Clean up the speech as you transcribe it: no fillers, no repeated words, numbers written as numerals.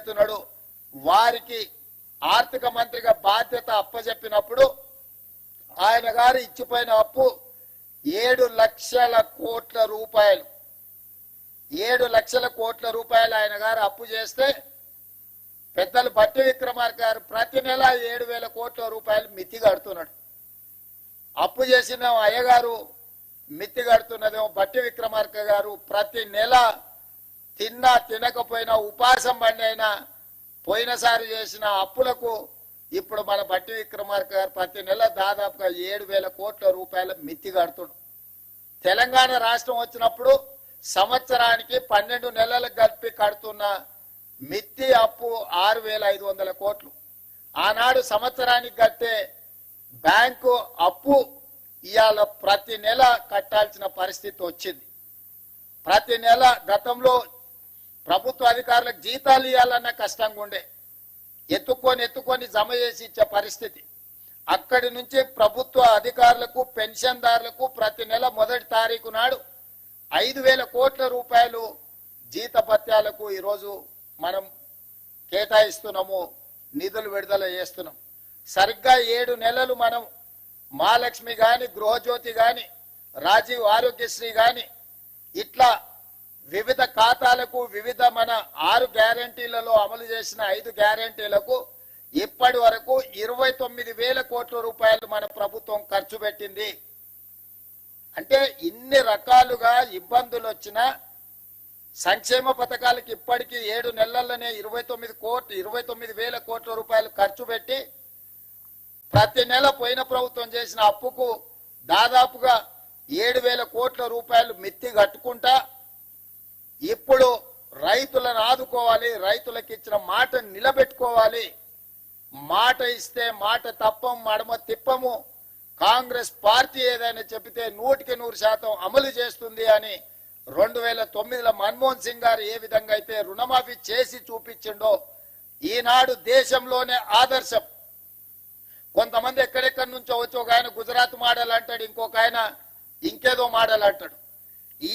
కడుతున్నాడు వారికి ఆర్థిక మంత్రిగా బాధ్యత అప్పజెప్పినప్పుడు ఆయన గారు ఇచ్చిపోయిన అప్పు 7 లక్షల కోట్ల రూపాయలు. 7 లక్షల కోట్ల రూపాయలు ఆయన గారు అప్పు చేస్తే పెద్దలు భట్టి విక్రమార్క గారు ప్రతి నెల 7,000 కోట్ల రూపాయలు మిత్తి కడుతున్నాడు. అప్పు చేసిన అయ్యగారు మిత్తి కడుతున్నదేమో భట్టి విక్రమార్క గారు ప్రతి నెల తిన్నా తినకపోయినా ఉపాసం బండి అయినా పోయినసారి చేసిన అప్పులకు ఇప్పుడు మన భట్టి విక్రమార్క గారు ప్రతి నెల దాదాపుగా 7,000 కోట్ల రూపాయల మిత్తి కడుతున్నాడు. తెలంగాణ రాష్ట్రం వచ్చినప్పుడు సంవత్సరానికి 12 నెలలకు కలిపి కడుతున్న మిత్తి అప్పు 6,500 కోట్లు. ఆనాడు సంవత్సరానికి కట్టే బ్యాంకు అప్పు ఇవాళ ప్రతి నెల కట్టాల్సిన పరిస్థితి వచ్చింది. ప్రతి నెల గతంలో ప్రభుత్వ అధికారులకు జీతాలు ఇవ్వాలన్న కష్టంగా ఉండే, ఎత్తుకొని జమ చేసి ఇచ్చే పరిస్థితి. అక్కడి నుంచి ప్రభుత్వ అధికారులకు పెన్షన్దారులకు ప్రతి నెల 1వ తారీఖు నాడు 5,000 కోట్ల రూపాయలు జీతభత్యాలకు ఈరోజు మనం కేటాయిస్తున్నాము, నిధులు విడుదల చేస్తున్నాం. సరిగ్గా 7 నెలలు మనం మహాలక్ష్మి గాని, గృహజ్యోతి గాని, రాజీవ్ ఆరోగ్యశ్రీ గాని ఇట్లా వివిధ ఖాతాలకు వివిధ మన 6 గ్యారంటీలలో అమలు చేసిన 5 గ్యారంటీలకు ఇప్పటి వరకు 29,000 కోట్ల రూపాయలు మన ప్రభుత్వం ఖర్చు పెట్టింది. అంటే ఇన్ని రకాలుగా ఇబ్బందులు వచ్చినా సంక్షేమ పథకాలకు ఇప్పటికీ 7 నెలల్లోనే 29,000 కోట్ల రూపాయలు ఖర్చు పెట్టి ప్రతి నెల పోయిన ప్రభుత్వం చేసిన అప్పుకు దాదాపుగా 7,000 కోట్ల రూపాయలు మిత్తి కట్టుకుంటా ఇప్పుడు రైతులను ఆదుకోవాలి, రైతులకు ఇచ్చిన మాట నిలబెట్టుకోవాలి, మాట ఇస్తే మాట తప్పం మడమ తిప్పము, కాంగ్రెస్ పార్టీ ఏదైనా చెబితే 100% అమలు చేస్తుంది అని 2009లో మన్మోహన్ సింగ్ గారు ఏ విధంగా అయితే రుణమాఫీ చేసి చూపించిండో ఈనాడు దేశంలోనే ఆదర్శం. కొంతమంది ఎక్కడెక్కడి నుంచో వచ్చి ఒక ఆయన గుజరాత్ మోడల్ అంటాడు, ఇంకొక ఆయన ఇంకేదో మోడల్ అంటాడు.